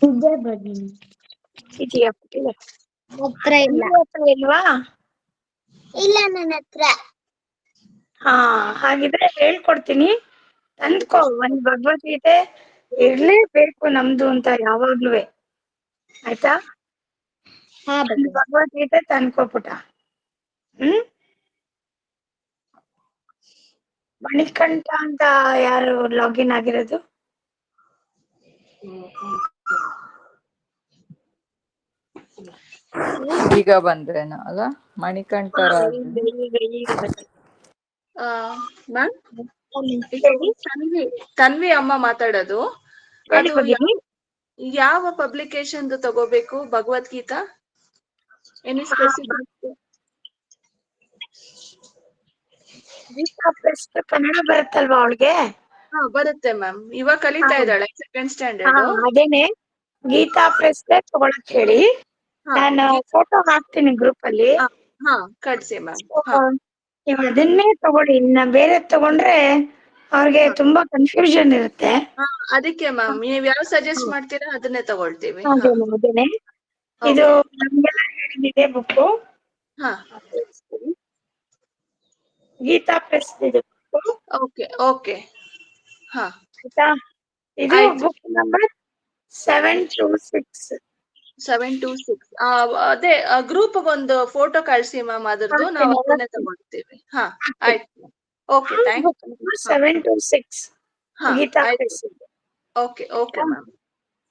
ಇದೆ ಭಗಿನಿ. ಇದೆಯಾ ಪುಟ್ಟಿ? ಹತ್ರ ಇಲ್ಲ. ನಿನ್ನ ಹತ್ರ ಇಲ್ವಾ? ಇಲ್ಲ ನನ್ನ ಹತ್ರ. ಹಾ, ಹಾಗಿದ್ರೆ ಹೇಳ್ಕೊಡ್ತೀನಿ, ತಂದ್ಕೋ. ಒಂದ್ ಭಗವದ್ಗೀತೆ ಇರ್ಲೇಬೇಕು ನಮ್ದು ಅಂತ ಯಾವಾಗ್ಲೂ. ಆಯ್ತಾ? ಹಾ ಒಂದ್ ಭಗಿನಿ. ಭಗವದ್ಗೀತೆ ತಂದ್ಕೋ ಪುಟ. ಮಣಿಕಂಠ ಅಂತ ಯಾರು ಲಾಗಿನ್ ಆಗಿರೋದು? ಈಗ ಬಂದ್ರೇನೋ ಅಲ್ಲ ಮಣಿಕಂಠರಾಜ್. ಈಗ ಬಂತು. ಮ್ಯಾಮ್, ಹೇಳಿ ತನ್ವಿ ಅಮ್ಮ ಮಾತಾಡೋದು. ಹೇಳಿ ಅದು ಭಗಿನಿ. ಯಾವ ಪಬ್ಲಿಕೇಶನ್ ತಗೋಬೇಕು Bhagavad Gita? Any specific? Gita press Kannada ಬರುತ್ತಲ್ವಾ ಅವಳಿಗೆ? ಹಾ, ಬರುತ್ತೆ ಮ್ಯಾಮ್. ಇವಾಗ ಕಲಿತಾ ಇದ್ದಾಳೆ, ಸೆಕೆಂಡ್ ಹಾ, ಸ್ಟ್ಯಾಂಡರ್ಡ್. ಅದೇನೆ ಗೀತಾ ಪ್ರೆಸ್ ತಗೊಳಕ್ ಹೇಳಿ. ನಾನು ಫೋಟೋ ಹಾಕ್ತೀನಿ ಗ್ರೂಪ್ ಅಲ್ಲಿ. ಹಾ, ಕಳ್ಸಿ ಮ್ಯಾಮ್. ನೀವು ಅದನ್ನೇ ತಗೊಳ್ಳಿ. ಇನ್ನ ಬೇರೆ ತಗೊಂಡ್ರೆ ಅವ್ರಿಗೆ ತುಂಬಾ ಕನ್ಫ್ಯೂಷನ್ ಇರುತ್ತೆ. ಅದಕ್ಕೆ ಮ್ಯಾಮ್ ನೀವ್ ಯಾವ ಸಜೆಸ್ಟ್ ಮಾಡ್ತೀರಾ ಅದನ್ನೇ ತಗೊಳ್ತೀವಿ. ಅದೇನೆ ಇದು ನಮ್ಗೆಲ್ಲ ಹೇಳಿದಿದೆ ಬುಕ್ಕು. ಹಾ, ಗೀತಾ ಪ್ರೆಸ್ ಇದೆ ಬುಕ್ಕು. Okay okay. ಹಾ, ಆಯ್ತಾ? ಇದು ಆಯ್ತು. Book number 726. 726. ಅದೇ ಗ್ರೂಪ್ ಒಂದು ಫೋಟೋ ಕಳ್ಸಿ ಮ್ಯಾಮ್, ಅದ್ರದ್ದು ನಾವು ಅದನ್ನೇ ತಗೊಳ್ತೀವಿ. ಹಾ, ಆಯ್ತು. Okay, thank you. 726 Geeta press. Okay okay ma'am.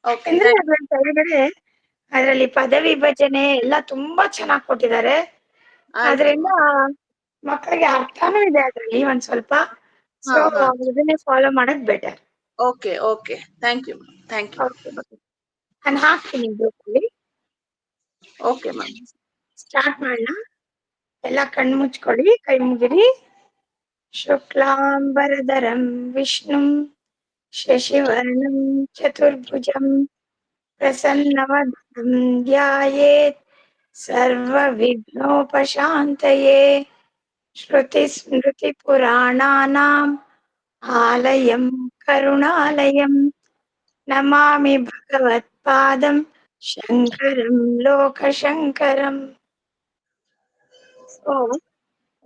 Okay, ಅಂದ್ರೆ ಅದ್ರ ಕೆಳಗಡೆ ಅದರಲ್ಲಿ ಪದ ವಿಭಜನೆ ಎಲ್ಲ ತುಂಬಾ ಚೆನ್ನಾಗಿ ಕೊಟ್ಟಿದ್ದಾರೆ. ಆದ್ರಿಂದ ಮಕ್ಕಳಿಗೆ ಅರ್ಥನೂ ಇದೆ ಅದ್ರಲ್ಲಿ ಒಂದ್ ಸ್ವಲ್ಪ. ಸೊ ಅದನ್ನೇ ಫಾಲೋ ಮಾಡಕ್ better. Okay okay, thank you ma'am. Thank you. ನಾನು ಹಾಕ್ತೀನಿ ಗ್ರೂಪಲ್ಲಿ. Okay ma'am. ಸ್ಟಾರ್ಟ್ ಮಾಡೋಣ. ಎಲ್ಲ ಕಣ್ಣು ಮುಚ್ಕೊಳ್ಳಿ, ಕೈ ಮುಗಿರಿ. ಶುಕ್ಲಾಂಬರಧರಂ ವಿಷ್ಣುಂ ಶಶಿವರ್ಣಂ ಚತುರ್ಭುಜಂ ಪ್ರಸನ್ನವದನಂ ಧ್ಯಾಯೇತ್ ಸರ್ವವಿಘ್ನೋಪಶಾಂತಯೇ. ಶ್ರುತಿಸ್ಮೃತಿಪುರಾಣಾನಾಂ ಆಲಯಂ ಕರುಣಾಲಯಂ ನಮಾಮಿ ಭಗವತ್ಪಾದಂ ಶಂಕರಂ ಲೋಕಶಂಕರಂ.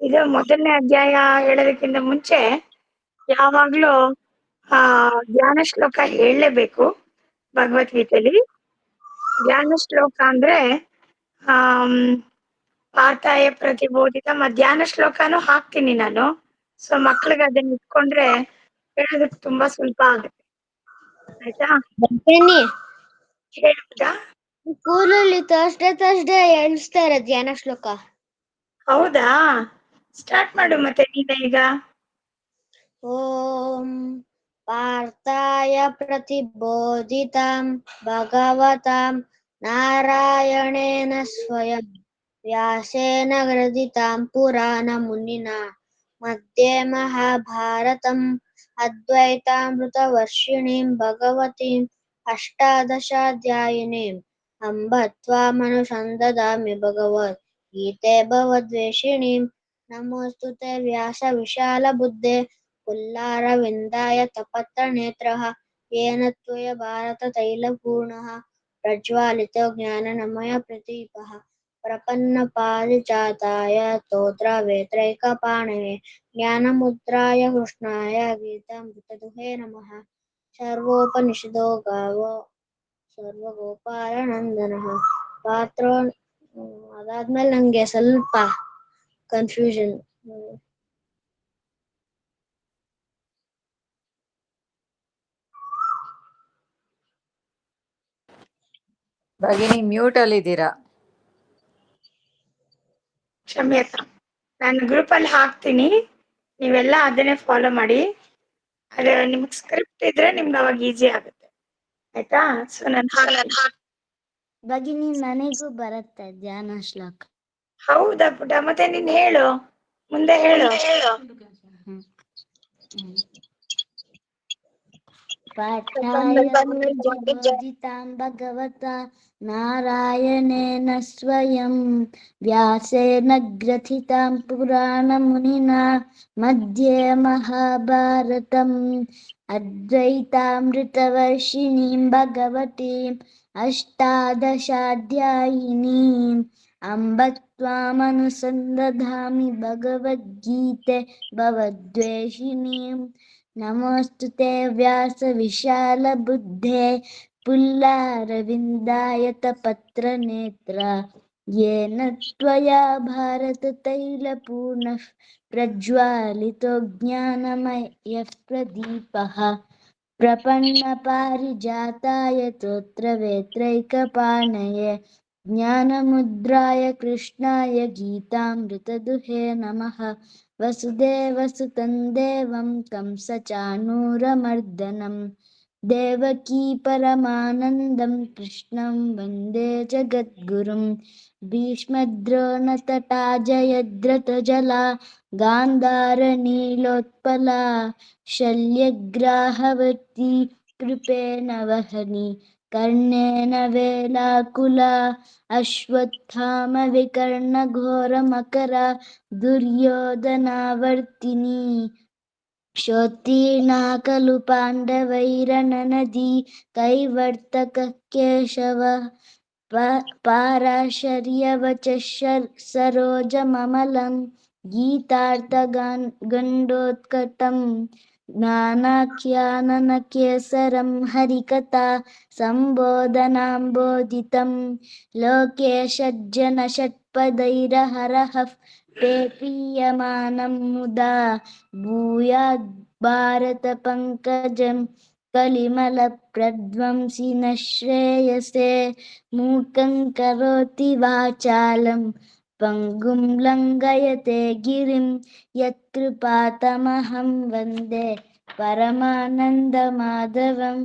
ಇದು ಮೊದಲನೇ ಅಧ್ಯಾಯ ಹೇಳೋದಕ್ಕಿಂತ ಮುಂಚೆ ಯಾವಾಗ್ಲೂ ಧ್ಯಾನ ಶ್ಲೋಕ ಹೇಳಲೇಬೇಕು ಭಗವದ್ಗೀತೆಯಲ್ಲಿ. ಧ್ಯಾನ ಶ್ಲೋಕ ಅಂದ್ರೆ ಪಾರ್ಥಾಯ ಪ್ರತಿಬೋಧಿತ ಧ್ಯಾನ ಶ್ಲೋಕನೂ ಹಾಕ್ತೀನಿ ನಾನು. ಸೊ ಮಕ್ಳಿಗೆ ಅದನ್ನ ಇಟ್ಕೊಂಡ್ರೆ ಹೇಳೋದಕ್ಕೆ ತುಂಬಾ ಸುಲಭ ಆಗುತ್ತೆ. ಆಯ್ತಾ? ಹೇಳ್ಬಿಟ್ಟಾ? ಸ್ಕೂಲಲ್ಲಿ ಥರ್ಸ್ಡೇ ಹೇಳಿಸ್ತಾರೆ ಧ್ಯಾನ ಶ್ಲೋಕ. ಹೌದಾ? ಸ್ಟಾರ್ಟ್ ಮಾಡು ಮತ್ತೆ ನೀನೇ ಈಗ. ಓಂ ಪಾರ್ಥಾಯ ಪ್ರತಿಬೋಧಿತಾಂ ಭಗವತಾಂ ನಾರಾಯಣೇನ ಸ್ವಯಂ ವ್ಯಾಸೇನ ಗ್ರಥಿತಾಂ ಪುರಾಣ ಮುನಿನ ಮಧ್ಯೆ ಮಹಾಭಾರತಂ ಅದ್ವೈತಾಮೃತವರ್ಷಿಣೀಂ ಭಗವತೀಂ ಅಷ್ಟಾದಶಾಧ್ಯಾಯಿನೀಂ ಅಂಬ ತ್ವಾಮನುಸಂದದಾಮಿ ಭಗವದ್ ಗೀತೆ ಭವದ್ವೇಷಿಣೀಂ. ನಮೋಸ್ತುತೆ ವ್ಯಾಸ ವಿಶಾಲ ಬುದ್ಧೆ ಪುಲ್ಲಾರವಿಂದಾಯ ತಪತ್ರ ನೇತ್ರಃ ಯೇನ ತ್ವಯ ಭಾರತ ತೈಲಪೂರ್ಣಃ ಪ್ರಜ್ವಾಲಿತೋ ಜ್ಞಾನನಮಯ ಪ್ರದೀಪಃ ಪ್ರಪನ್ನ ಪಾರಿಜಾತಾಯ ಸ್ತೋತ್ರವೇತ್ರೈಕಪಾಣಯೇ ಜ್ಞಾನಮುದ್ರಾಯ ಕೃಷ್ಣಾಯ ಗೀತಾಮೃತದುಹೇ ನಮಃ. ಸರ್ವೋಪನಿಷದೋ ಗಾವೋ ಸರ್ವಗೋಪಾಲನಂದನಃ ಪಾತ್ರೋ. ಅದಾದ್ಮೇಲೆ ನಂಗೆ ಸ್ವಲ್ಪ ಕನ್ಫ್ಯೂಷನ್. ಭಗಿನಿ ಮ್ಯೂಟ್ ಅಲ್ಲಿ ಇದ್ದೀರಾ? ಕ್ಷಮ್ಯತಾ. ನಾನು ಗ್ರೂಪಲ್ಲಿ ಹಾಕ್ತೀನಿ, ನೀವೆಲ್ಲ ಅದನ್ನೇ ಫಾಲೋ ಮಾಡಿ. ಅದು ನಿಮ್ಗೆ ಸ್ಕ್ರಿಪ್ಟ್ ಇದ್ರೆ ನಿಮ್ಗೆ ಅವಾಗ ಈಸಿ ಆಗುತ್ತೆ. ಆಯ್ತಾ? ಸೊ ನಾನು ಭಗಿನಿ ನನಗೂ ಬರುತ್ತೆ ಧ್ಯಾನ ಶ್ಲೋಕ. ಹೌದಾ ಪುಟ? ಮತ್ತೆ ನೀನ್ ಹೇಳು, ಮುಂದೆ ಹೇಳು. पाठाय बोधितां भगवता नारायणेन स्वयं व्यासेन ग्रथितां पुराणमुनिना मध्ये महाभारतम् अद्वैतामृतवर्षिणीं भगवतीम् अष्टादशाध्यायिनीम् अम्ब त्वामनुसन्दधामि भगवद्गीते भवद्वेषिणीम् नमोऽस्तु ते व्यासविशालबुद्धे पुल्लारविन्दायतपत्रनेत्र येन त्वया भारततैलपूर्णः प्रज्वालितो ज्ञानमयः प्रदीपः प्रपन्नपारिजाताय तोत्रवेत्रैकपाणये ज्ञानमुद्राय कृष्णाय गीतामृतदुहे नमः वसुदेवसुतं देवं कंसचाणूरमर्दनं देवकी परमानन्दं कृष्णं वन्दे जगद्गुरुं भीष्मद्रोणतटा जयद्रथजला गान्धारनीलोत्पला शल्यग्राहवती कृपेण वहनी कर्णेन वेलाकुला अश्वत्थामविकर्णघोरमकरा दुर्योधनावर्तिनी क्षोत्तीर्णा खलु पाण्डवैरननदी कैवर्तकः केशवः पाराशर्यवचः सरोजममलं गीतार्थगण्डोत्कटं ज्ञानाख्याननकेसरं हरिकथा सम्बोधनाम्बोधितं लोके षड्जनषट्पदैरहरः पेपीयमानं मुदा भूयाद् भारतपङ्कजं कलिमलप्रध्वंसि न श्रेयसे मूकं करोति वाचालं पङ्गुं लङ्घयते गिरिं यत्कृपातमहं वन्दे परमानन्दमाधवम्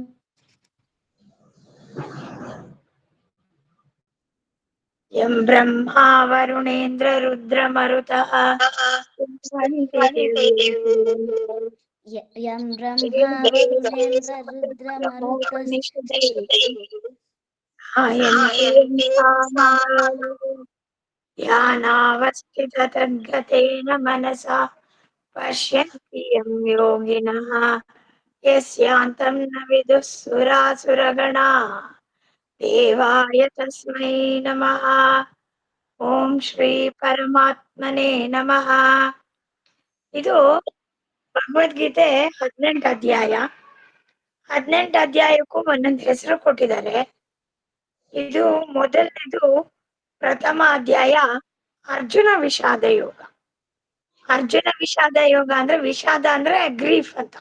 यं ब्रह्मा वरुणेन्द्र रुद्रमरुतः स्तुवन्ति दिव्यैः यं ब्रह्मा वरुणेन्द्र गायन्ति सामगाः ध्यानावस्थिततद्गतेन मनसा पश्यन्ति यं योगिनः यस्यान्तं न विदुः सुरासुरगणाः देवाय तस्मै नमः ಓಂ ಶ್ರೀ ಪರಮಾತ್ಮನೇ ನಮಃ. ಇದು ಭಗವದ್ಗೀತೆ 18 ಅಧ್ಯಾಯ. 18 ಅಧ್ಯಾಯಕ್ಕೂ ಒಂದೊಂದು ಹೆಸರು ಕೊಟ್ಟಿದ್ದಾರೆ. ಇದು ಮೊದಲನೇದು ಪ್ರಥಮ ಅಧ್ಯಾಯ ಅರ್ಜುನ ವಿಷಾದ ಯೋಗ. ಅರ್ಜುನ ವಿಷಾದ ಯೋಗ ಅಂದ್ರೆ ವಿಷಾದ ಅಂದ್ರೆ ಗ್ರೀಫ್ ಅಂತ.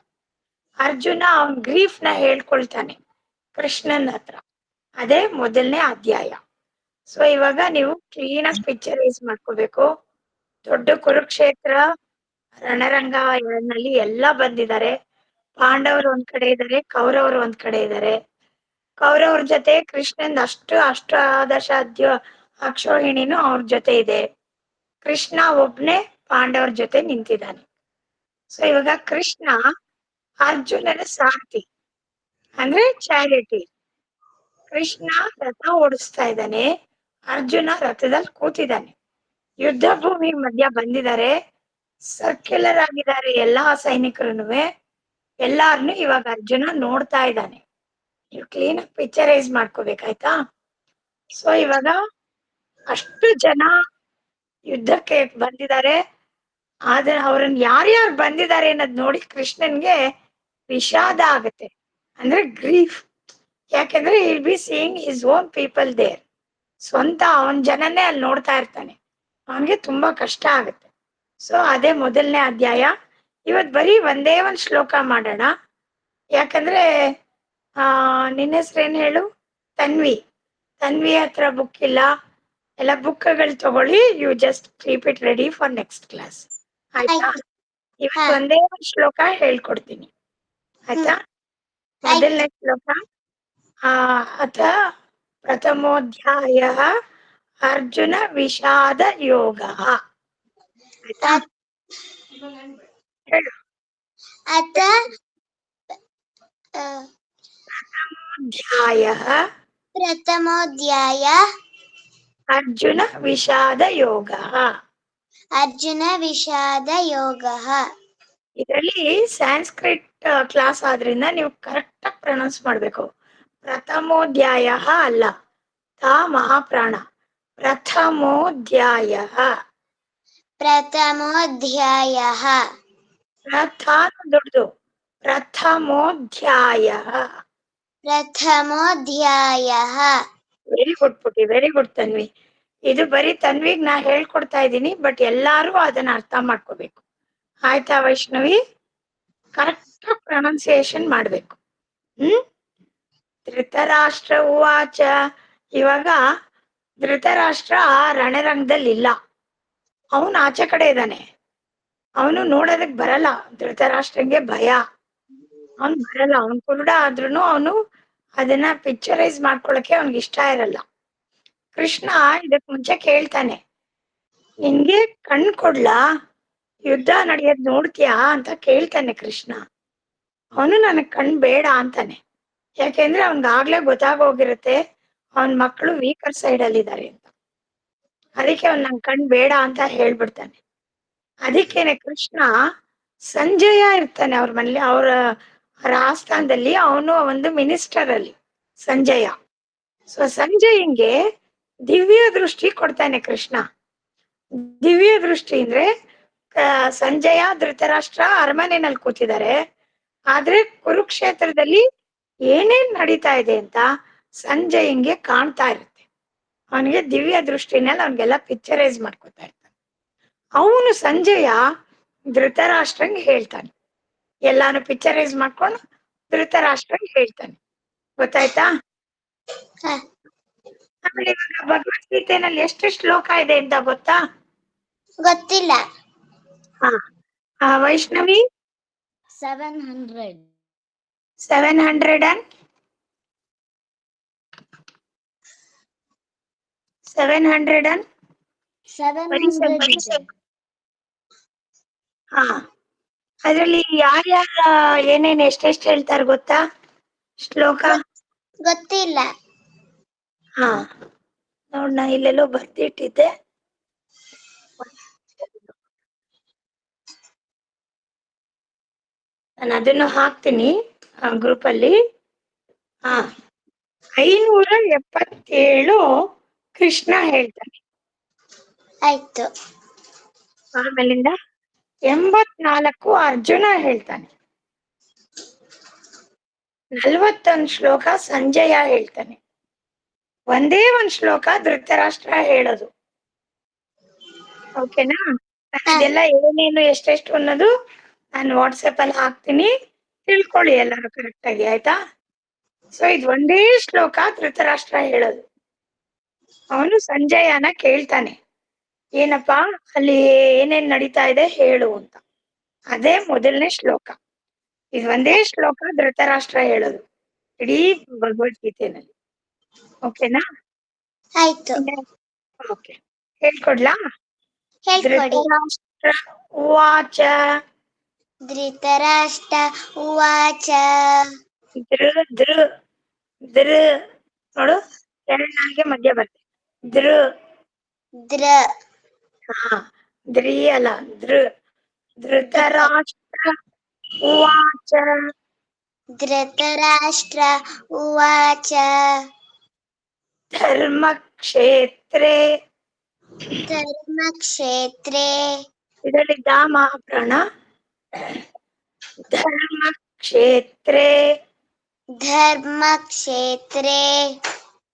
ಅರ್ಜುನ ಅವನ್ ಗ್ರೀಫ್ ನ ಹೇಳ್ಕೊಳ್ತಾನೆ ಕೃಷ್ಣನ್ ಹತ್ರ. ಅದೇ ಮೊದಲನೇ ಅಧ್ಯಾಯ. ಸೊ ಇವಾಗ ನೀವು ಕ್ಲೀನ್ ಆಗಿ ಪಿಕ್ಚರೈಸ್ ಮಾಡ್ಕೋಬೇಕು. ದೊಡ್ಡ ಕುರುಕ್ಷೇತ್ರ ರಣರಂಗನಲ್ಲಿ ಎಲ್ಲ ಬಂದಿದ್ದಾರೆ. ಪಾಂಡವರು ಒಂದ್ ಕಡೆ ಇದ್ದಾರೆ, ಕೌರವರು ಒಂದ್ ಕಡೆ ಇದ್ದಾರೆ. ಕೌರವ್ರ ಜೊತೆ ಕೃಷ್ಣನ್ ಅಷ್ಟಾದಶ ಅಕ್ಷೋಹಿಣಿನೂ ಅವ್ರ ಜೊತೆ ಇದೆ. ಕೃಷ್ಣ ಒಬ್ನೇ ಪಾಂಡವ್ರ ಜೊತೆ ನಿಂತಿದ್ದಾನೆ. ಸೊ ಇವಾಗ ಕೃಷ್ಣ ಅರ್ಜುನನ ಸಾರಥಿ ಅಂದ್ರೆ ಚಾರಿಟಿ. ಕೃಷ್ಣ ರಥ ಓಡಿಸ್ತಾ ಇದ್ದಾನೆ, ಅರ್ಜುನ ರಥದಲ್ಲಿ ಕೂತಿದ್ದಾನೆ. ಯುದ್ಧ ಭೂಮಿ ಮಧ್ಯ ಬಂದಿದ್ದಾರೆ, ಸರ್ಕ್ಯುಲರ್ ಆಗಿದ್ದಾರೆ ಎಲ್ಲಾ ಸೈನಿಕರುನುವೆ. ಎಲ್ಲಾರ್ನು ಇವಾಗ ಅರ್ಜುನ ನೋಡ್ತಾ ಇದ್ದಾನೆ. ನೀವು ಕ್ಲೀನ್ ಆಗಿ ಪಿಕ್ಚರೈಸ್ ಮಾಡ್ಕೋಬೇಕಾಯ್ತಾ. ಸೊ ಇವಾಗ ಅಷ್ಟು ಜನ ಯುದ್ಧಕ್ಕೆ ಬಂದಿದ್ದಾರೆ. ಆದ್ರೆ ಅವ್ರನ್ನ ಯಾರ್ಯಾರು ಬಂದಿದ್ದಾರೆ ಅನ್ನೋದ್ ನೋಡಿ ಕೃಷ್ಣನ್ಗೆ ವಿಷಾದ ಆಗುತ್ತೆ, ಅಂದ್ರೆ ಗ್ರೀಫ್. ಯಾಕೆಂದ್ರೆ will be seeing his own people there. ಸ್ವಂತ ಅವನ್ ಜನನೇ ಅಲ್ಲಿ ನೋಡ್ತಾ ಇರ್ತಾನೆ, ಅವನ್ಗೆ ತುಂಬಾ ಕಷ್ಟ ಆಗುತ್ತೆ. ಸೊ ಅದೇ ಮೊದಲನೇ ಅಧ್ಯಾಯ. ಇವತ್ ಬರೀ ಒಂದೇ ಒಂದ್ ಶ್ಲೋಕ ಮಾಡೋಣ. ಯಾಕಂದ್ರೆ ನಿನ್ನ ಹೆಸ್ರೇನ್ ಹೇಳು? ತನ್ವಿ. ತನ್ವಿ ಹತ್ರ ಬುಕ್ ಇಲ್ಲ. ಎಲ್ಲ ಬುಕ್ಗಳು ತಗೊಳ್ಳಿ. You just keep it ready for next class. ಆಯ್ತಾ? ಇವತ್ತು ಒಂದೇ ಒಂದ್ ಶ್ಲೋಕ ಹೇಳ್ಕೊಡ್ತೀನಿ. ಆಯ್ತಾ? ಮೊದಲನೇ ಶ್ಲೋಕ ಅಥ ಪ್ರಥಮೋಧ್ಯಾಯ ಅರ್ಜುನ ವಿಷಾದ ಯೋಗ. ಆಯ್ತಾ? ಹೇಳು. ಅಥ ಅಧ್ಯಾಯಃ ಪ್ರಥಮೋಧ್ಯಾಯ ಅರ್ಜುನ ವಿಷಾದ ಯೋಗಃ. ಅರ್ಜುನ ವಿಷಾದ ಯೋಗಃ. ಇದರಲ್ಲಿ ಸ್ಯಾನ್ಸ್ಕ್ರಿಟ್ ಕ್ಲಾಸ್ ಆದ್ರಿಂದ ನೀವು ಕರೆಕ್ಟ್ ಆಗಿ ಪ್ರೊನೌನ್ಸ್ ಮಾಡ್ಬೇಕು. ಪ್ರಥಮೋಧ್ಯಾಯ ಅಲ್ಲ, ತಾ ಮಹಾಪ್ರಾಣ. ಪ್ರಥಮೋಧ್ಯಾಯ. ಪ್ರಥಮೋಧ್ಯಾಯ ಪ್ರಥಾನು ದೊಡ್ಡದು. ಪ್ರಥಮೋಧ್ಯಾಯ. ಪ್ರಥಮೋಧ್ಯಾಯ. ವೆರಿ ಗುಡ್ ಪುಟಿ, ವೆರಿ ಗುಡ್ ತನ್ವಿ. ಇದು ಬರೀ ತನ್ವಿಗ್ ನಾ ಹೇಳ್ಕೊಡ್ತಾ ಇದ್ದೀನಿ, ಬಟ್ ಎಲ್ಲಾರು ಅದನ್ನ ಅರ್ಥ ಮಾಡ್ಕೋಬೇಕು. ಆಯ್ತಾ ವೈಷ್ಣವಿ? ಕರೆಕ್ಟ್ ಪ್ರೊನೌನ್ಸಿಯೇಷನ್ ಮಾಡ್ಬೇಕು. ಧೃತರಾಷ್ಟ್ರ ಉವಾಚ. ಇವಾಗ ಧೃತರಾಷ್ಟ್ರ ರಣರಂಗದಲ್ಲಿ ಇಲ್ಲ, ಅವನು ಆಚೆ ಕಡೆ ಇದ್ದಾನೆ. ಅವನು ನೋಡೋದಕ್ ಬರಲ್ಲ. ಧೃತರಾಷ್ಟ್ರಂಗೆ ಭಯ, ಅವನ್ ಬರಲ್ಲ. ಅವನ್ ಕುರುಡ ಆದ್ರೂ ಅವನು ಅದನ್ನ ಪಿಕ್ಚರೈಸ್ ಮಾಡ್ಕೊಳಕ್ಕೆ ಅವನ್ಗೆ ಇಷ್ಟ ಇರಲ್ಲ. ಕೃಷ್ಣ ಇದಕ್ ಮುಂಚೆ ಕೇಳ್ತಾನೆ, ನಿನ್ಗೆ ಕಣ್ ಕೊಡ್ಲಾ, ಯುದ್ಧ ನಡೆಯೋದ್ ನೋಡ್ತೀಯಾ ಅಂತ ಕೇಳ್ತಾನೆ ಕೃಷ್ಣ. ಅವನು ನನಗ್ ಕಣ್ ಬೇಡ ಅಂತಾನೆ. ಯಾಕೆಂದ್ರೆ ಅವನ್ಗಾಗ್ಲೇ ಗೊತ್ತಾಗೋಗಿರುತ್ತೆ ಅವನ್ ಮಕ್ಕಳು ವೀಕರ್ ಸೈಡ್ ಅಲ್ಲಿ ಇದಾರೆ ಅಂತ. ಅದಕ್ಕೆ ಅವ್ನ್ ನನ್ ಕಣ್ ಬೇಡ ಅಂತ ಹೇಳ್ಬಿಡ್ತಾನೆ. ಅದಕ್ಕೇನೆ ಕೃಷ್ಣ ಸಂಜಯ ಇರ್ತಾನೆ ಅವ್ರ ಮನೇಲಿ, ಅವ್ರ ಆಸ್ಥಾನದಲ್ಲಿ. ಅವನು ಒಂದು ಮಿನಿಸ್ಟರ್ ಅಲ್ಲಿ ಸಂಜಯ. ಸೊ ಸಂಜಯಂಗೆ ದಿವ್ಯ ದೃಷ್ಟಿ ಕೊಡ್ತಾನೆ ಕೃಷ್ಣ. ದಿವ್ಯ ದೃಷ್ಟಿ ಅಂದ್ರೆ ಸಂಜಯ ಧೃತರಾಷ್ಟ್ರ ಅರಮನೆಯಲ್ಲಿ ಕೂತಿದ್ದಾರೆ, ಆದ್ರೆ ಕುರುಕ್ಷೇತ್ರದಲ್ಲಿ ಏನೇನ್ ನಡೀತಾ ಇದೆ ಅಂತ ಸಂಜಯಂಗೆ ಕಾಣ್ತಾ ಇರುತ್ತೆ. ಅವನಿಗೆ ದಿವ್ಯ ದೃಷ್ಟಿನಲ್ಲಿ ಅವನಿಗೆಲ್ಲ ಪಿಕ್ಚರೈಸ್ ಮಾಡ್ಕೊತಾ ಇರ್ತಾನೆ. ಅವನು ಸಂಜಯ ಧೃತರಾಷ್ಟ್ರಂಗೆ ಹೇಳ್ತಾನೆ, ಎಲ್ಲಾನು ಪಿಕ್ಚರೈಸ್ ಮಾಡ್ಕೊಂಡು ಧೃತರಾಷ್ಟ್ರಂಗೆ ಹೇಳ್ತಾನೆ. ಗೊತ್ತಾಯ್ತಾ? ಆಮೇಲೆ ಇವಾಗ ಭಗವದ್ಗೀತೆನಲ್ಲಿ ಎಷ್ಟು ಶ್ಲೋಕ ಇದೆ ಅಂತ ಗೊತ್ತಾ? ಗೊತ್ತಿಲ್ಲ. ವೈಷ್ಣವಿ? 700. 700 and 700 and 700 ಇದೆ. ಅದ್ರಲ್ಲಿ ಯಾರ್ಯಾರ ಏನೇನ್ ಎಷ್ಟೆಷ್ಟು ಹೇಳ್ತಾರೆ ಗೊತ್ತಾ ಶ್ಲೋಕ? ಗೊತ್ತಿಲ್ಲ. ನೋಡ್, ನಾ ಇಲ್ಲೆಲ್ಲೋ ಬರ್ದಿಟ್ಟಿದ್ದೆ. ನಾನು ಅದನ್ನು ಹಾಕ್ತೀನಿ ಗ್ರೂಪ್ ಅಲ್ಲಿ. 577 ಕೃಷ್ಣ ಹೇಳ್ತಾನೆ. ಆಯ್ತು. ಆಮೇಲಿಂದ 84 ಅರ್ಜುನ ಹೇಳ್ತಾನೆ. 41 ಶ್ಲೋಕ ಸಂಜಯ ಹೇಳ್ತಾನೆ. ಒಂದೇ ಒಂದ್ ಶ್ಲೋಕ ಧೃತರಾಷ್ಟ್ರ ಹೇಳೋದು. ಓಕೆನಾ? ಇದೆಲ್ಲ ಏನೇನು ಎಷ್ಟೆಷ್ಟು ಅನ್ನೋದು ನಾನು ವಾಟ್ಸಪ್ ಅಲ್ಲಿ ಹಾಕ್ತೀನಿ, ತಿಳ್ಕೊಳ್ಳಿ ಎಲ್ಲರೂ ಕರೆಕ್ಟ್ ಆಗಿ. ಆಯ್ತಾ? ಸೊ ಇದು ಒಂದೇ ಶ್ಲೋಕ ಧೃತರಾಷ್ಟ್ರ ಹೇಳೋದು. ಅವನು ಸಂಜಯನ ಕೇಳ್ತಾನೆ, ಏನಪ್ಪಾ ಅಲ್ಲಿ ಏನೇನ್ ನಡೀತಾ ಇದೆ ಹೇಳು ಅಂತ. ಅದೇ ಮೊದಲನೇ ಶ್ಲೋಕ. ಇದು ಒಂದೇ ಶ್ಲೋಕ ಧೃತರಾಷ್ಟ್ರ ಹೇಳೋದು ಇಡೀ ಭಗವದ್ಗೀತೆನಲ್ಲಿ. ಓಕೆನಾ? ಆಯ್ತು. ಓಕೆ, ಹೇಳ್ಕೊಡ್ಲಾ? ಹೇಳ್ಕೊಡಿ. ಧೃತರಾಷ್ಟ್ರ ಉವಾಚ. ಧೃತರಾಷ್ಟ್ರ ಉವಾಚ. ದೃ ದೃ ದೃ ನೋಡು, ಎರಡನಾಗೆ ಮಧ್ಯ ಬರ್ತದೆ. ದೃ ದ್ರ. ದ್ರಿ ಅಲ್ಲ, ದೃ. ಧೃತರಾಷ್ಟ್ರ ಉವಾಚ. ಧೃತರಾಷ್ಟ್ರ ಉವಾಚ. ಧರ್ಮಕ್ಷೇತ್ರೇ. ಧರ್ಮಕ್ಷೇತ್ರೇ. ಇದರಲ್ಲಿ ದಾ ಮಹಾಪ್ರಾಣ. ಧರ್ಮಕ್ಷೇತ್ರೇ. ಧರ್ಮಕ್ಷೇತ್ರೇ.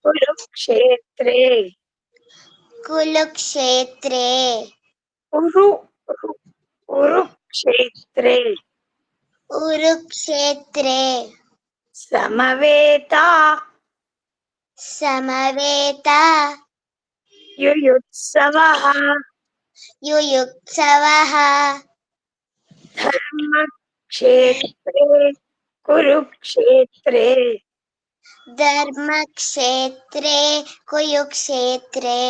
ಕುರುಕ್ಷೇತ್ರೇ. ಕುರುಕ್ಷೇತ್ರೇ. ಕುರುಕ್ಷೇತ್ರೇ. ಉರುಕ್ಷೇತ್ರೇ. ಸಮವೇತ. ಸಮವೇತ. ಯುಯುತ್ಸವಃ. ಯುಯುತ್ಸವಃ. ಧರ್ಮಕ್ಷೇತ್ರೇ ಕುರುಕ್ಷೇತ್ರೇ. ಧರ್ಮಕ್ಷೇತ್ರೇ ಕುರುಕ್ಷೇತ್ರೇ.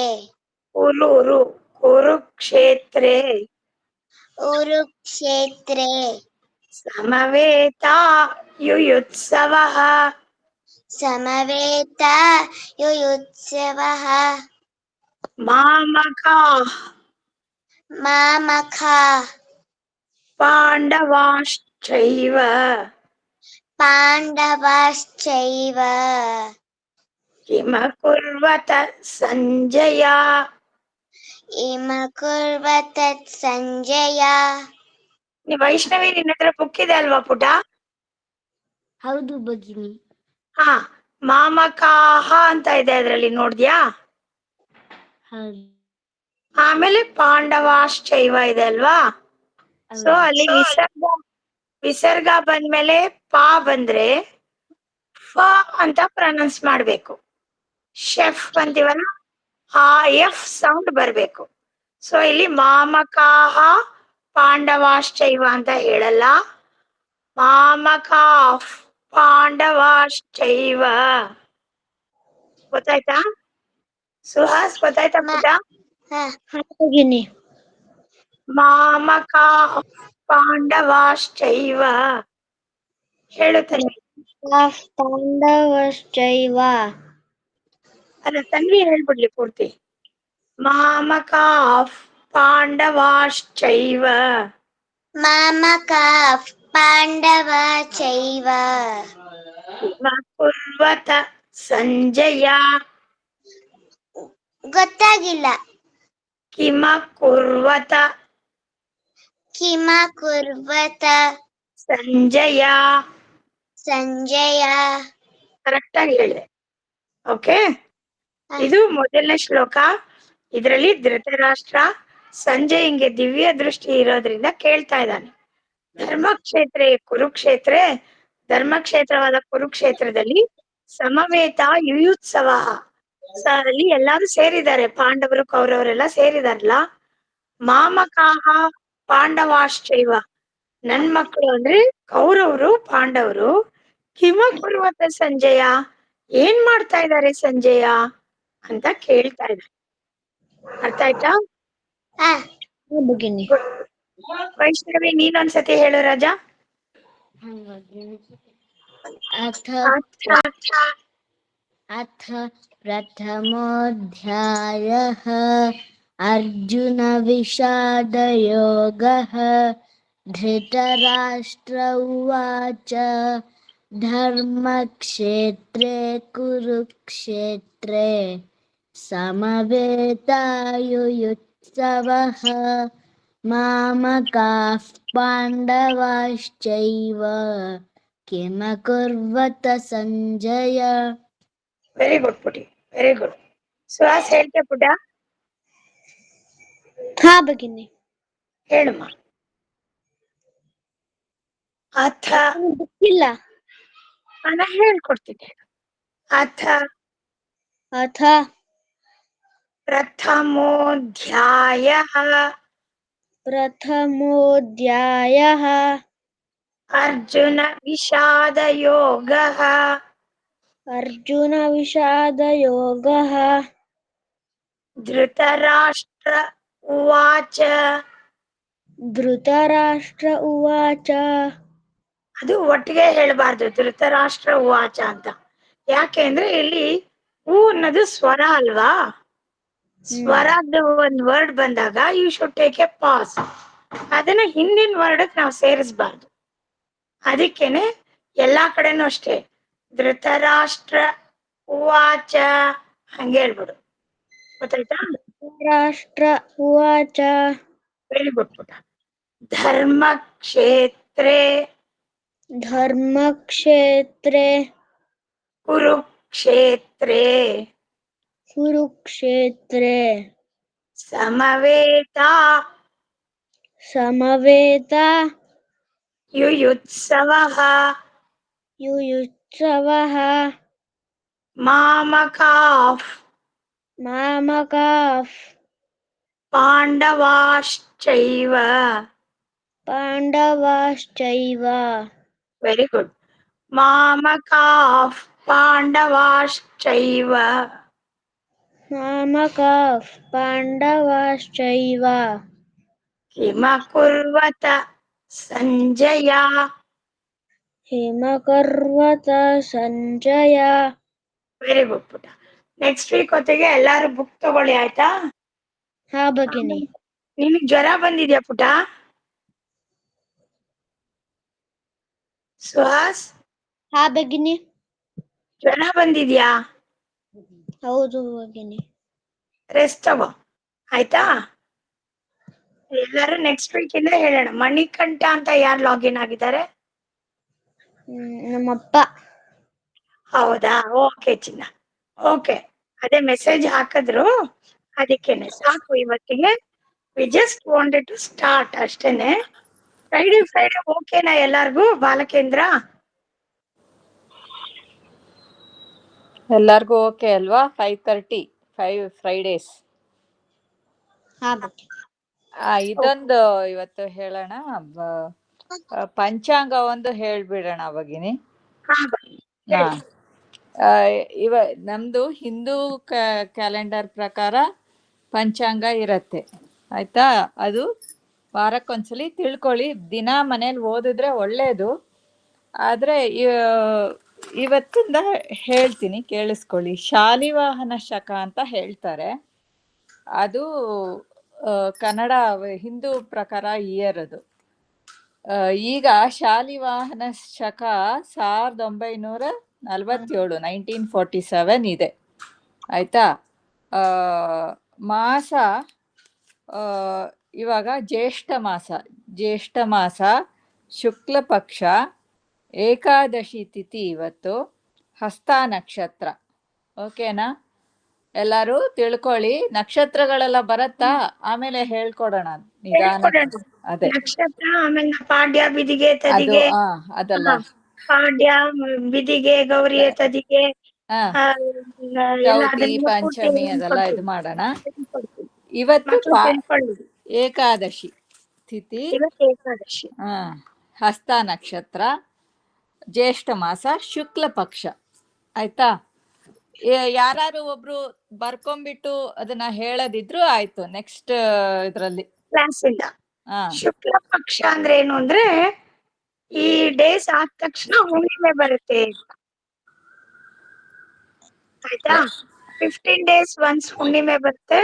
ಕುರುಕ್ಷೇತ್ರೇ. ಉರುಕ್ಷೇತ್ರೇ. ಸಮವೇತ ಯುಯುತ್ಸವಃ. ಸಮವೇತ ಯುಯುತ್ಸವಃ ಮಾಮಕಾಃ ಮಾಮಕಾಃ ಪಾಂಡವಾಶ್ಚೈವ ಪಾಂಡವಾಶ್ಚೈವ ಕಿಮಕುರ್ವತ ಸಂಜಯ. ಇಮ ಕುರ್ವತ ಸಂಜಯ. ವೈಷ್ಣವಿ, ನಿನ್ನ ಹತ್ರ ಬುಕ್ ಇದೆ ಅಲ್ವಾ ಪುಟ? ಹೌದು ಭಗಿನಿ. ಹಾ, ಮಾಮಕಾಹ ಅಂತ ಇದೆ ಅದ್ರಲ್ಲಿ, ನೋಡ್ದ್ಯಾ? ಹೌದು. ಆಮೇಲೆ ಪಾಂಡವಾಶ್ಚೈವ ಇದೆ ಅಲ್ವಾ? ಸೊ ಅಲ್ಲಿ ವಿಸರ್ಗ ಬಂದ್ಮೇಲೆ ಪಾ ಬಂದ್ರೆ ಫ ಅಂತ ಪ್ರೊನೌನ್ಸ್ ಮಾಡ್ಬೇಕು. ಶೆಫ್ ಅಂತೀವಲ್ಲ, ಆ ಎಫ್ ಸೌಂಡ್ ಬರ್ಬೇಕು. ಸೊ ಇಲ್ಲಿ ಮಾಮಕಾಹ ಪಾಂಡವಾಶ್ಚೈವ ಅಂತ ಹೇಳಲ್ಲ, ಮಾಮಕಾಫ್ ಪಾಂಡವಾಶ್ಚೈವ. ಗೊತ್ತಾಯ್ತಾ ಸುಹಾಸ್? ಗೊತ್ತಾಯ್ತಾ ಪುಟ? ಭಗಿನಿ. ಮಾಮಕಾಫ್ ಪಾಂಡವಾಶ್ಚೈವ. ಹೇಳುತ್ತೇನೆ. ಪಾಂಡವಶ್ಚೈವ. ಅಲ್ಲ, ತನ್ವಿ ಹೇಳ್ಬಿಡ್ಲಿ ಪೂರ್ತಿ. ಮಾಮಕಾಫ್ ಪಾಂಡವಾಶ್ಚೈವ ಮಾಮಕಾಃ ಪಾಂಡವಾಶ್ಚೈವ ಕುರ್ವತ ಸಂಜಯ. ಗೊತ್ತಾಗಿಲ್ಲ. ಕಿಮ ಕುರ್ವತ ಕಿಮ ಕುರ್ವತ ಸಂಜಯ. ಸಂಜಯ. ಕರೆಕ್ಟ್ ಆಗಿ ಹೇಳಿದೆ. ಓಕೆ, ಇದು ಮೊದಲನೇ ಶ್ಲೋಕ. ಇದರಲ್ಲಿ ಧೃತರಾಷ್ಟ್ರ ಸಂಜಯಂಗೆ ದಿವ್ಯ ದೃಷ್ಟಿ ಇರೋದ್ರಿಂದ ಕೇಳ್ತಾ ಇದ್ದಾನೆ, ಧರ್ಮಕ್ಷೇತ್ರೇ ಕುರುಕ್ಷೇತ್ರೇ, ಧರ್ಮಕ್ಷೇತ್ರವಾದ ಕುರುಕ್ಷೇತ್ರದಲ್ಲಿ ಸಮವೇತ ಯುಯುತ್ಸವ, ಅಲ್ಲಿ ಎಲ್ಲಾರು ಸೇರಿದ್ದಾರೆ, ಪಾಂಡವರು ಕೌರವರೆಲ್ಲ ಸೇರಿದಾರಲ್ಲ. ಮಾಮಕಾಹ ಪಾಂಡವಾಶ್ಚೈವ, ನನ್ ಮಕ್ಕಳು ಅಂದ್ರೆ ಕೌರವರು ಪಾಂಡವರು. ಕಿಮ ಕುರ್ವತ ಸಂಜಯ, ಏನ್ ಮಾಡ್ತಾ ಇದ್ದಾರೆ ಸಂಜಯ ಅಂತ ಕೇಳ್ತಾ ಇದ್ದಾರೆ. ಅರ್ಥ ಆಯ್ತಾ? ಭಗಿನಿ. ವೈಷ್ಣವಿ, ನೀನೊಂದ್ಸತಿ ಹೇಳು ರಾಜಾ. ಅಥ ಅಥ ಅಥ ಪ್ರಥಮೋऽಧ್ಯಾಯಃ ಅರ್ಜುನ ವಿಷಾದಯೋಗಃ. ಧೃತರಾಷ್ಟ್ರ ಉವಾಚ ಧರ್ಮಕ್ಷೇತ್ರೇ ಕುರುಕ್ಷೇತ್ರೇ ಸಮವೇತಾಯುಯುತ್ಸವಃ ಮಾಮಕಾಃ ಪಾಂಡವಾಶ್ಚೈವ ಕಿಮಕುರ್ವತ ಸಂಜಯ. ವೆರಿ ಗುಡ್ ಪುಟಿ, ವೆರಿ ಗುಡ್. ಸುಹಾಸ್ ಹೇಳ್ತೆ ಪುಟ? ಹಾ ಭಗಿನಿ. ಹೇಳಮ್ಮ. ಅಥ ಇಲ್ಲ. ನಾನು ಹೇಳ್ಕೊಡ್ತೀನಿ. ಅಥ ಅಥ ಪ್ರಥಮೋಧ್ಯಾಯಃ ಪ್ರಥಮೋಧ್ಯಾಯಃ ಅರ್ಜುನ ವಿಷಾದಯೋಗಃ. ಅರ್ಜುನ ವಿಷಾದಯೋಗಃ. ಧೃತರಾಷ್ಟ್ರ ಉವಾಚ. ಧೃತರಾಷ್ಟ್ರ ಉವಾಚ. ಅದು ಒಟ್ಟಿಗೆ ಹೇಳಬಾರ್ದು, ಧೃತರಾಷ್ಟ್ರ ಉವಾಚ ಅಂತ. ಯಾಕೆ ಅಂದ್ರೆ ಇಲ್ಲಿ ಹೂ ಅನ್ನೋದು ಸ್ವರ ಅಲ್ವಾ? ಸ್ವರದ ಒಂದ್ ವರ್ಡ್ ಬಂದಾಗ you should take a pause. ಅದನ್ನ ಹಿಂದಿನ ವರ್ಡ್ ನಾವು ಸೇರಿಸಬಾರ್ದು. ಅದಕ್ಕೇನೆ ಎಲ್ಲಾ ಕಡೆನೂ ಅಷ್ಟೇ ಧೃತರಾಷ್ಟ್ರ ಉವಾಚ ಹಂಗೆ ಹೇಳ್ಬಿಡು. ಗೊತ್ತಾಯ್ತಾ? ರಾಷ್ಟ್ರ ಉವಾಚ. ವೆರಿ ಗುಡ್ ಪುಟ. ಧರ್ಮಕ್ಷೇತ್ರೇ ಧರ್ಮಕ್ಷೇತ್ರೇ ಕುರುಕ್ಷೇತ್ರೇ ಕುರುಕ್ಷೇತ್ರೇ ಸಮವೇತ ಸಮವೇತ ಯುಯುತ್ಸವಃ ಯುಯುತ್ಸವಃ ಮಾಮಕಾಃ ಮಾಮಕಾಃ ಪಾಂಡವಾಶ್ಚೈವ. ಪಾಂಡವಾಶ್ಚೈವ. Very good. ಮಾಮಕಾಃ ಪಾಂಡವಾಶ್ಚೈವ ಮಾಮಕಾಃ ಪಾಂಡವಾಶ್ಚೈವ ಕಿಮ ಕುರ್ವತ ಸಂಜಯ. ಹಿಮಕರ್ವತ ಸಂಜಯ. ವೆರಿ ಗುಡ್ ಪುಟ. ನೆಕ್ಸ್ಟ್ ವೀಕ್ ಹೊತ್ತಿಗೆ ಎಲ್ಲಾರು ಬುಕ್ ತಗೊಳ್ಳಿ ಆಯ್ತಾ. ಹಾ ಭಗಿನಿ. ನಿನಗ್ ಜ್ವರ ಬಂದಿದ್ಯಾ ಪುಟ? ಸುಹಾಸ್, ಹಾ ಭಗಿನಿ. ಜ್ವರ ಬಂದಿದ್ಯಾ? ಹೌದು ಭಗಿನಿ. ರೆಸ್ಟ್ ತಗೋ ಆಯ್ತಾ. ಎಲ್ಲರೂ ನೆಕ್ಸ್ಟ್ ವೀಕ್ ಇಂದ ಹೇಳೋಣ. ಮಣಿಕಂಠ ಅಂತ ಯಾರು ಲಾಗಿನ್ ಆಗಿದ್ದಾರೆ? ನಮ್ಮಪ್ಪ. ಹೌದಾ, ಓಕೆ ಚಿನ್ನ. ಓಕೆ, ಅದೇ ಮೆಸೇಜ್ ಹಾಕಿದ್ರು, ಅದಕ್ಕೇನೆ ಸಾಕು ಇವತ್ತಿಗೆ. We just wanted to start ಅಷ್ಟೇನೆ. ಫ್ರೈಡೆ ಓಕೆನಾ ಎಲ್ಲಾರ್ಗೂ ಬಾಲಕೇಂದ್ರ? ಎಲ್ಲಾರ್ಗೂ ಓಕೆ ಅಲ್ವಾ? 5:30 5 ಫ್ರೈಡೇಸ್. ಹಾ ಭಗಿನಿ. ಇದೊಂದು ಇವತ್ತು ಹೇಳೋಣ. ಪಂಚಾಂಗ ಒಂದು ಹೇಳ್ಬಿಡೋಣ ಭಗಿನಿ. ಹಾ ಹಾ, ನಮ್ದು ಹಿಂದೂ ಕ್ಯಾಲೆಂಡರ್ ಪ್ರಕಾರ ಪಂಚಾಂಗ ಇರತ್ತೆ ಆಯ್ತಾ. ಅದು ವಾರಕ್ಕೊಂದ್ಸಲಿ ತಿಳ್ಕೊಳ್ಳಿ. ದಿನ ಮನೇಲಿ ಓದಿದ್ರೆ ಒಳ್ಳೇದು. ಆದ್ರೆ ಇವತ್ತಿಂದ ಹೇಳ್ತೀನಿ, ಕೇಳಿಸ್ಕೊಳ್ಳಿ. ಶಾಲಿವಾಹನ ಶಕ ಅಂತ ಹೇಳ್ತಾರೆ. ಅದು ಕನ್ನಡ ಹಿಂದೂ ಪ್ರಕಾರ ಇಯರ್ ಅದು. ಈಗ ಶಾಲಿವಾಹನ ಶಕ 1947 1947 ಇದೆ ಆಯ್ತಾ. ಮಾಸ ಇವಾಗ ಜ್ಯೇಷ್ಠ ಮಾಸ ಶುಕ್ಲ ಪಕ್ಷ, ಏಕಾದಶಿ ತಿಥಿ ಇವತ್ತು, ಹಸ್ತ ನಕ್ಷತ್ರ. ಓಕೆನಾ? ಎಲ್ಲರೂ ತಿಳ್ಕೊಳ್ಳಿ. ನಕ್ಷತ್ರಗಳೆಲ್ಲ ಬರತ್ತಾ? ಆಮೇಲೆ ಹೇಳ್ಕೊಡೋಣ ನಿಧಾನ. ಅದೇ ನಕ್ಷತ್ರ, ಆಮೇಲೆ ಪಾಡ್ಯ, ಬಿದಿಗೆ, ಅದು ತದಿಗೆ. ಅದಲ್ಲ. ಪಾಡ್ಯ, ಬಿದಿಗೆ, ಗೌರಿ, ತದಿಗೆ, ಚೌತಿ, ಪಂಚಮಿ ಅದೆಲ್ಲ ಇದು ಮಾಡೋಣ. ಇವತ್ತು ಏಕಾದಶಿ ತಿಥಿ, ಏಕಾದಶಿ, ಹಸ್ತ ನಕ್ಷತ್ರ, ಜ್ಯೇಷ್ಠ ಮಾಸ, ಶುಕ್ಲ ಪಕ್ಷ ಆಯ್ತಾ. ಯಾರು ಒಬ್ರು ಬರ್ಕೊಂಡ್ಬಿಟ್ಟು ಅದನ್ನ ಹೇಳದಿದ್ರು ಆಯ್ತು. ನೆಕ್ಸ್ಟ್ ಇದ್ರಲ್ಲಿ ಕ್ಲಾಸ್ ಇಂದ. ಶುಕ್ಲ ಪಕ್ಷ ಅಂದ್ರೆ ಏನು ಅಂದ್ರೆ, ಈ ಡೇಸ್ ಆದ ತಕ್ಷಣ ಹುಣ್ಣಿಮೆ ಬರುತ್ತೆ ಆಯ್ತಾ. 15 days ಒನ್ಸ್ ಹುಣ್ಣಿಮೆ ಬರುತ್ತೆ.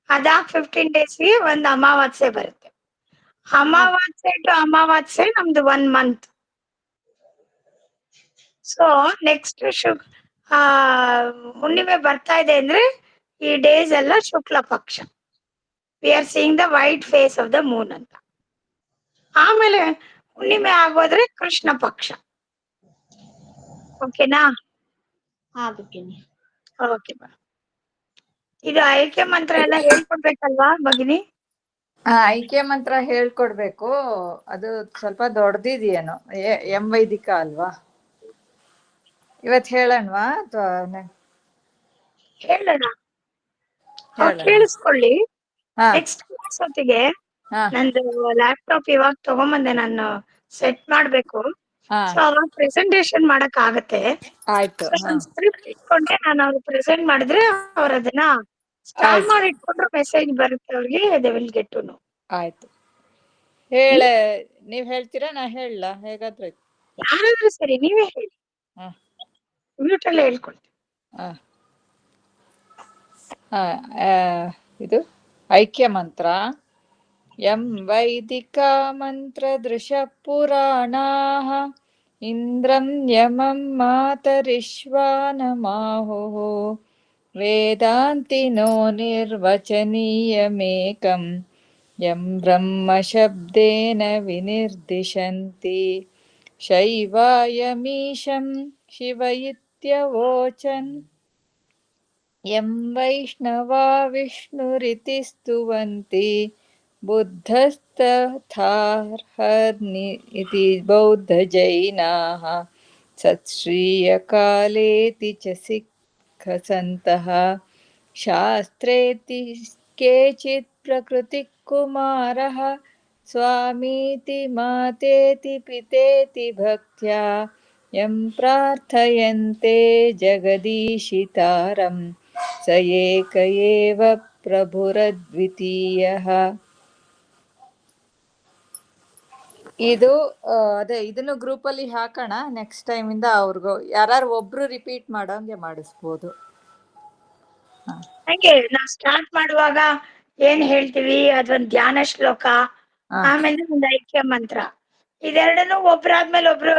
ಅದಾದ 15 daysಗೆ ಒಂದು ಅಮಾವಾಸ್ಯೆ ಬರುತ್ತೆ. ಅಮಾವಾಸ್ಯೆ ಟು ಅಮಾವಾಸ್ಯೆ ನಮ್ದು 1 month. ಸೊ ನೆಕ್ಸ್ಟ್ ಹುಣ್ಣಿಮೆ ಬರ್ತಾ ಇದೆ ಅಂದ್ರೆ ಈ ಡೇಸ್ ಎಲ್ಲ ಶುಕ್ಲ ಪಕ್ಷ. We are seeing the white phase of the moon ಅಂತ. ಆಮೇಲೆ ಹುಣ್ಣಿಮೆ ಆಗೋದ್ರೆ ಕೃಷ್ಣ ಪಕ್ಷ. ಓಕೆನಾ? ಓಕೆ ಬಾ. ಇದು ಐಕ್ಯ ಮಂತ್ರ ಎಲ್ಲ ಹೇಳ್ಕೊಡ್ಬೇಕಲ್ವಾ ಭಗಿನಿ? ಐಕ್ಯ ಮಂತ್ರ ಹೇಳ್ಕೊಡ್ಬೇಕು. ಅದು ಸ್ವಲ್ಪ ದೊಡ್ಡದಿದೆಯೇನೋ. ವೈದಿಕ ಅಲ್ವಾ? ಇವತ್ತು ಹೇಳೋಣವಾ ಅಥವಾ ಹೇಳೋಣ? ಕೇಳಿಸ್ಕೊಳ್ಳಿ. ನೆಕ್ಸ್ಟ್ ಕ್ಲಾಸ್ ಹೊತ್ತಿಗೆ ನಂದು ಲ್ಯಾಪ್ಟಾಪ್ ಇವಾಗ ತಗೊಂಬಂದೆ, ನಾನು ಸೆಟ್ ಮಾಡ್ಬೇಕು. ಸೊ ಅವಾಗ ಪ್ರೆಸೆಂಟೇಶನ್ ಮಾಡಕ್ ಆಗತ್ತೆ. ಸ್ಕ್ರಿಪ್ಟ್ ಇಟ್ಕೊಂಡೆ ನಾನು ಅವ್ರು ಪ್ರೆಸೆಂಟ್ ಮಾಡಿದ್ರೆ ಅವ್ರ ಅದನ್ನ ಸ್ಟಾರ್ಟ್ ಮಾಡಿ ಇಟ್ಕೊಂಡ್ರೆ ಮೆಸೇಜ್ ಬರುತ್ತೆ ಅವ್ರಿಗೆ. They will get to know. ಆಯ್ತು. ನೀವ್ ಹೇಳ್ತೀರಾ ನಾ ಹೇಳಲ್ಲ? ಹೇಗಾದ್ರೆ ಯಾರಾದ್ರೂ ಸರಿ, ನೀವೇ ಹೇಳಿ. ಮ್ಯೂಟ್ ಅಲ್ಲೇ ಹೇಳ್ಕೊಳ್ತೀನಿ. ಇದು ಐಕ್ಯ ಮಂತ್ರ. ಯಂ ವೈದಿಕ ಮಂತ್ರದೃಶ ಪುರಾಣಾಃ ಇಂದ್ರಂ ಯಮಂ ಮಾತರಿಶ್ವಾನಮಾಹುಃ ವೇದಾಂತಿನೋ ನಿರ್ವಚನೀಯಮೇಕಂ ಯಂ ಬ್ರಹ್ಮ ಶಬ್ದೇನ ವಿನಿರ್ದಿಶಂತಿ ಶೈವಾಯಮೀಶಂ ಶಿವ ಇತ್ಯವೋಚನ್ ಯಂ ವೈಷ್ಣವಾ ವಿಷ್ಣುರಿತಿ ಸ್ತುವಂತಿ ಬುದ್ಧಸ್ತಥಾರ್ಹನ್ನಿ ಇತಿ ಬೌದ್ಧ ಜೈನಾಃ ಸತ್ಶ್ರೀಯಕಾಲೇತಿ ಚ ಸಿಖ್ಖಸಂತಃ ಶಾಸ್ತ್ರೇತಿ ಕೇಚಿತ್ ಪ್ರಕೃತಿ ಕುಮಾರಃ ಸ್ವಾಮೀತಿ ಮಾತೇತಿ ಪಿತೇತಿ ಭಕ್ತ್ಯಾ ಯಂ ಪ್ರಾರ್ಥಯಂತೆ ಜಗದೀಶಿತಾರಂ ಸ ಏಕ ಏವ ಪ್ರಭುರದ್ವಿತೀಯಃ. ಇದು ಅದೇ ಇದನ್ನು ಗ್ರೂಪ್ ಅಲ್ಲಿ ಹಾಕೋಣ. ನೆಕ್ಸ್ಟ್ ಟೈಮ್ ಇಂದ ಅವ್ರಿಗೂ ಯಾರು ಒಬ್ರು ರಿಪೀಟ್ ಮಾಡೋಂಗೆ ಮಾಡಿಸ್ಬೋದು. ಹಂಗೆ ನಾವ್ ಸ್ಟಾರ್ಟ್ ಮಾಡುವಾಗ ಏನ್ ಹೇಳ್ತೀವಿ ಅದೊಂದ್ ಧ್ಯಾನ ಶ್ಲೋಕ, ಹಾ. ಆಮೇಲೆ ಒಂದ್ ಐಕ್ಯ ಮಂತ್ರ, ಇದೆರಡನ್ನು ಒಬ್ರಾದ್ಮೇಲೆ ಒಬ್ರು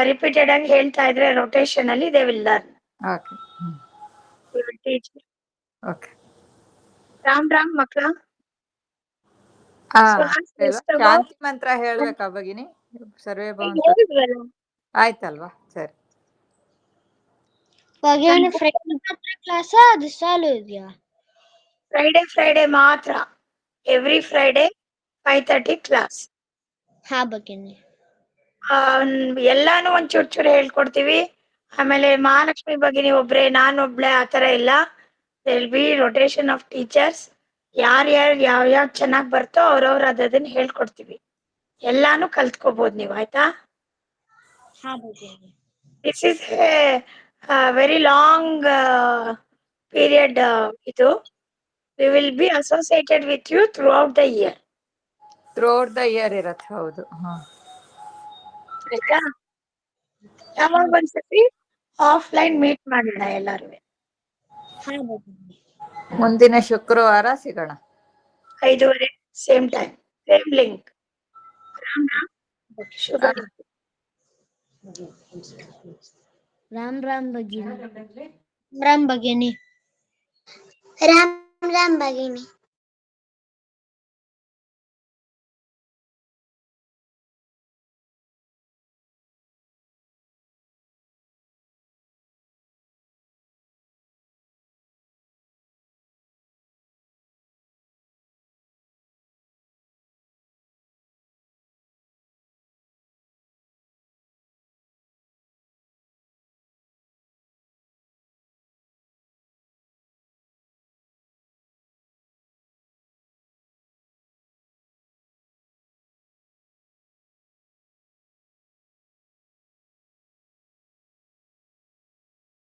ರಿಪೀಟೆಡ್ ಆಗಿ ಹೇಳ್ತಾ ಇದ್ರೆ ರೊಟೇಷನ್ ಅಲ್ಲಿ they will learn. Okay. Teach. Okay. Ram Ram ಮಕ್ಳ. ಶಾಂತಿ ಮಂತ್ರ ಹೇಳ್ಬೇಕಾ ಭಗಿನಿ? ಸರ್ವೇ ಭವಂತು ಹೇಳಿದ್ವಲ್ಲ. ಆಯ್ತಲ್ವಾ? ಸರಿ. ಭಗಿನಿ ಫ್ರೈಡೆ ಮಾತ್ರ ಕ್ಲಾಸ್ ಅದು ಚಾಲು ಇದೆಯಾ? ಫ್ರೈಡೆ ಮಾತ್ರ. Every Friday 5:30 class. ಹಾ ಭಗಿನಿ. ಎಲ್ಲಾನು ಒಂದ್ ಚೂರ್ ಹೇಳ್ಕೊಡ್ತೀವಿ. ಆಮೇಲೆ ಮಹಾಲಕ್ಷ್ಮಿ ಭಗಿನಿ ಒಬ್ರೆ, ನಾನೊಬ್ಳೆ ಆತರ ಇಲ್ಲ. Will be rotation of teachers. ಯಾವ್ಯಾವ್ ಚೆನ್ನಾಗ್ ಬರ್ತೋ ಅವ್ರವ್ರ ಅದನ್ನ ಹೇಳ್ಕೊಡ್ತೀವಿ. ಎಲ್ಲಾನು ಕಲ್ತ್ಕೋಬಹುದು ನೀವು, ಆಯ್ತಾ? ಹಾ ಭಗಿನಿ. This is very long period. ಇದು we will be associated with you throughout the year. Throughout the year ಇರತ್ತೆ. ಹೌದು. ಆಯ್ತಾ? ಯಾವಾಗ ಒಂದ್ಸತಿ ಆಫ್ಲೈನ್ ಮೀಟ್ ಮಾಡೋಣ ಎಲ್ಲಾರು. ಹಾ ಭಗಿನಿ. ಮುಂದಿನ ಶುಕ್ರವಾರ ಸಿಗೋಣ. 5:30 same time, same link. Ram Ram. ಶುಭ ರಾತ್ರಿ. ರಾಮ್ ರಾಮ್ ಭಗಿನಿ. ರಾಮ್ ಭಗಿನಿ. ರಾಮ್ ರಾಮ್ ಭಗಿನಿ.